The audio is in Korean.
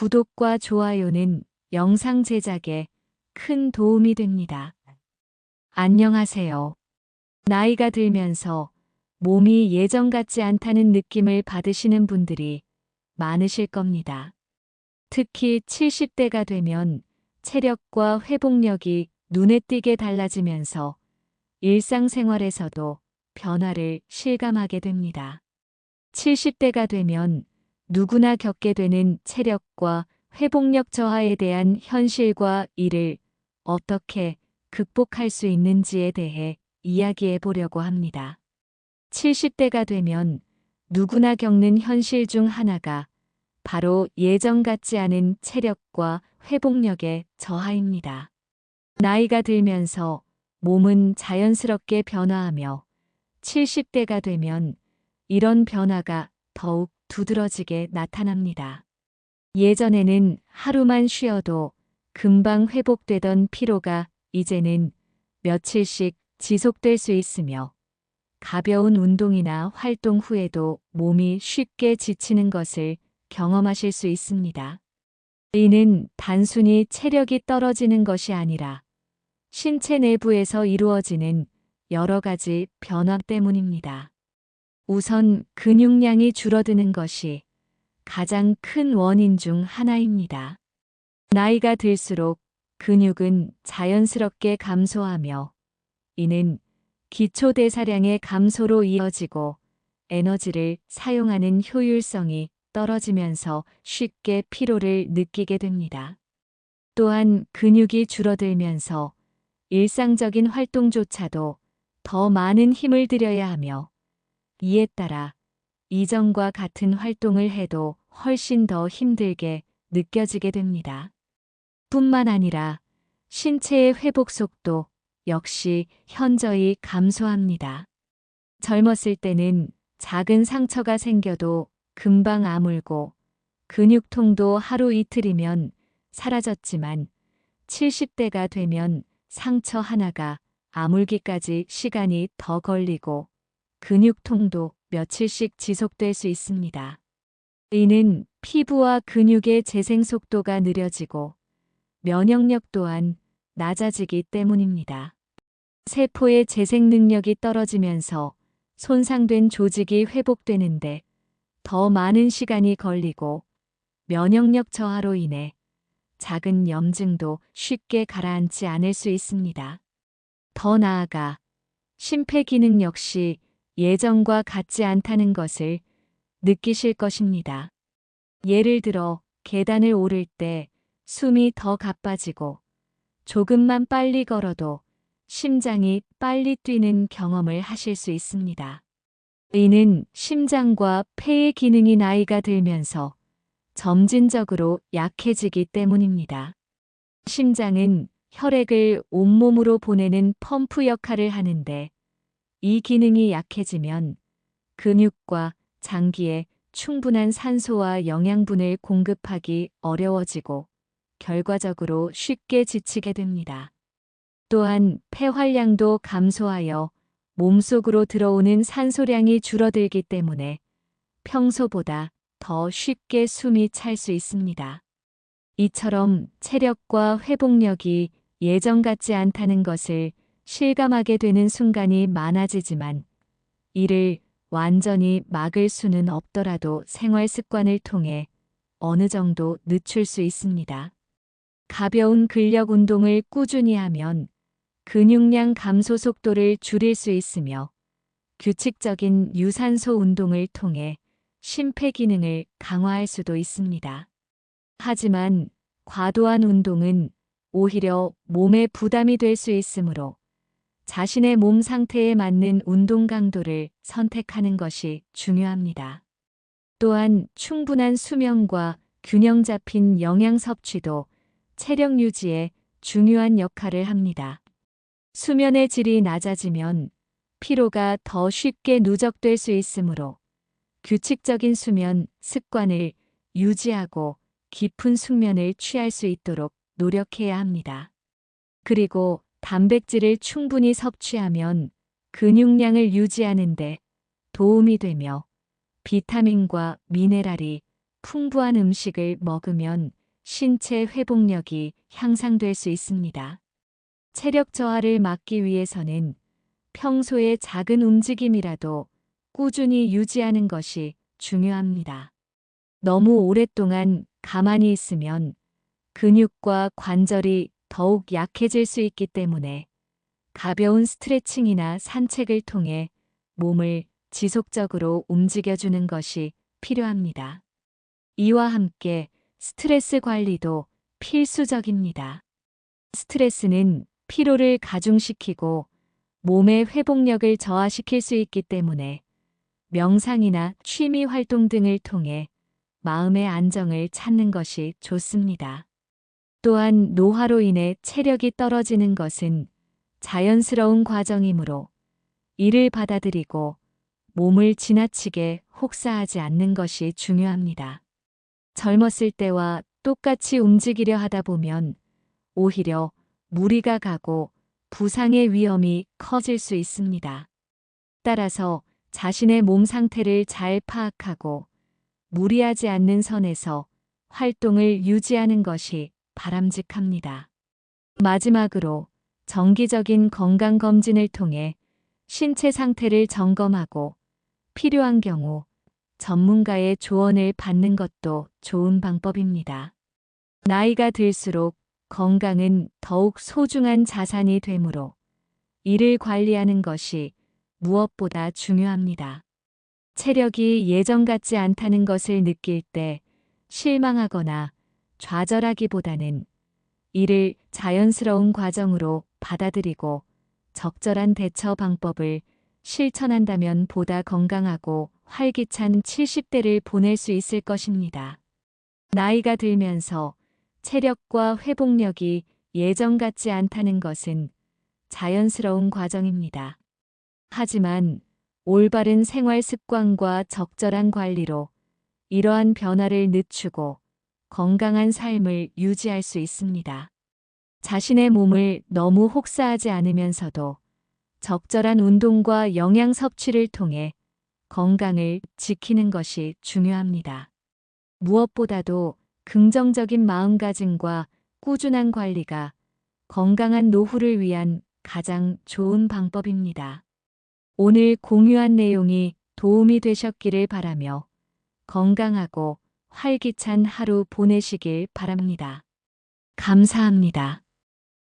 구독과 좋아요는 영상 제작에 큰 도움이 됩니다. 안녕하세요. 나이가 들면서 몸이 예전 같지 않다는 느낌을 받으시는 분들이 많으실 겁니다. 특히 70대가 되면 체력과 회복력이 눈에 띄게 달라지면서 일상생활에서도 변화를 실감하게 됩니다. 70대가 되면 누구나 겪게 되는 체력과 회복력 저하에 대한 현실과 이를 어떻게 극복할 수 있는지에 대해 이야기해 보려고 합니다. 70대가 되면 누구나 겪는 현실 중 하나가 바로 예전 같지 않은 체력과 회복력의 저하입니다. 나이가 들면서 몸은 자연스럽게 변화하며 70대가 되면 이런 변화가 더욱 두드러지게 나타납니다. 예전에는 하루만 쉬어도 금방 회복되던 피로가 이제는 며칠씩 지속될 수 있으며 가벼운 운동이나 활동 후에도 몸이 쉽게 지치는 것을 경험하실 수 있습니다. 이는 단순히 체력이 떨어지는 것이 아니라 신체 내부에서 이루어지는 여러 가지 변화 때문입니다. 우선 근육량이 줄어드는 것이 가장 큰 원인 중 하나입니다. 나이가 들수록 근육은 자연스럽게 감소하며 이는 기초대사량의 감소로 이어지고 에너지를 사용하는 효율성이 떨어지면서 쉽게 피로를 느끼게 됩니다. 또한 근육이 줄어들면서 일상적인 활동조차도 더 많은 힘을 들여야 하며 이에 따라 이전과 같은 활동을 해도 훨씬 더 힘들게 느껴지게 됩니다. 뿐만 아니라 신체의 회복 속도 역시 현저히 감소합니다. 젊었을 때는 작은 상처가 생겨도 금방 아물고 근육통도 하루 이틀이면 사라졌지만 70대가 되면 상처 하나가 아물기까지 시간이 더 걸리고 근육통도 며칠씩 지속될 수 있습니다. 이는 피부와 근육의 재생 속도가 느려지고 면역력 또한 낮아지기 때문입니다. 세포의 재생 능력이 떨어지면서 손상된 조직이 회복되는데 더 많은 시간이 걸리고 면역력 저하로 인해 작은 염증도 쉽게 가라앉지 않을 수 있습니다. 더 나아가 심폐기능 역시 예전과 같지 않다는 것을 느끼실 것입니다. 예를 들어 계단을 오를 때 숨이 더 가빠지고 조금만 빨리 걸어도 심장이 빨리 뛰는 경험을 하실 수 있습니다. 이는 심장과 폐의 기능이 나이가 들면서 점진적으로 약해지기 때문입니다. 심장은 혈액을 온몸으로 보내는 펌프 역할을 하는데 이 기능이 약해지면 근육과 장기에 충분한 산소와 영양분을 공급하기 어려워지고 결과적으로 쉽게 지치게 됩니다. 또한 폐활량도 감소하여 몸속으로 들어오는 산소량이 줄어들기 때문에 평소보다 더 쉽게 숨이 찰 수 있습니다. 이처럼 체력과 회복력이 예전 같지 않다는 것을 실감하게 되는 순간이 많아지지만 이를 완전히 막을 수는 없더라도 생활 습관을 통해 어느 정도 늦출 수 있습니다. 가벼운 근력 운동을 꾸준히 하면 근육량 감소 속도를 줄일 수 있으며 규칙적인 유산소 운동을 통해 심폐기능을 강화할 수도 있습니다. 하지만 과도한 운동은 오히려 몸에 부담이 될 수 있으므로 자신의 몸 상태에 맞는 운동 강도를 선택하는 것이 중요합니다. 또한 충분한 수면과 균형 잡힌 영양 섭취도 체력 유지에 중요한 역할을 합니다. 수면의 질이 낮아지면 피로가 더 쉽게 누적될 수 있으므로 규칙적인 수면 습관을 유지하고 깊은 숙면을 취할 수 있도록 노력해야 합니다. 그리고 단백질을 충분히 섭취하면 근육량을 유지하는 데 도움이 되며 비타민과 미네랄이 풍부한 음식을 먹으면 신체 회복력이 향상될 수 있습니다. 체력 저하를 막기 위해서는 평소에 작은 움직임이라도 꾸준히 유지하는 것이 중요합니다. 너무 오랫동안 가만히 있으면 근육과 관절이 더욱 약해질 수 있기 때문에 가벼운 스트레칭이나 산책을 통해 몸을 지속적으로 움직여주는 것이 필요합니다. 이와 함께 스트레스 관리도 필수적입니다. 스트레스는 피로를 가중시키고 몸의 회복력을 저하시킬 수 있기 때문에 명상이나 취미 활동 등을 통해 마음의 안정을 찾는 것이 좋습니다. 또한 노화로 인해 체력이 떨어지는 것은 자연스러운 과정이므로 이를 받아들이고 몸을 지나치게 혹사하지 않는 것이 중요합니다. 젊었을 때와 똑같이 움직이려 하다 보면 오히려 무리가 가고 부상의 위험이 커질 수 있습니다. 따라서 자신의 몸 상태를 잘 파악하고 무리하지 않는 선에서 활동을 유지하는 것이 바람직합니다. 마지막으로 정기적인 건강검진을 통해 신체 상태를 점검하고 필요한 경우 전문가의 조언을 받는 것도 좋은 방법입니다. 나이가 들수록 건강은 더욱 소중한 자산이 되므로 이를 관리하는 것이 무엇보다 중요합니다. 체력이 예전 같지 않다는 것을 느낄 때 실망하거나 좌절하기보다는 이를 자연스러운 과정으로 받아들이고 적절한 대처 방법을 실천한다면 보다 건강하고 활기찬 70대를 보낼 수 있을 것입니다. 나이가 들면서 체력과 회복력이 예전 같지 않다는 것은 자연스러운 과정입니다. 하지만 올바른 생활 습관과 적절한 관리로 이러한 변화를 늦추고 건강한 삶을 유지할 수 있습니다. 자신의 몸을 너무 혹사하지 않으면서도 적절한 운동과 영양 섭취를 통해 건강을 지키는 것이 중요합니다. 무엇보다도 긍정적인 마음가짐과 꾸준한 관리가 건강한 노후를 위한 가장 좋은 방법입니다. 오늘 공유한 내용이 도움이 되셨기를 바라며 건강하고 활기찬 하루 보내시길 바랍니다. 감사합니다.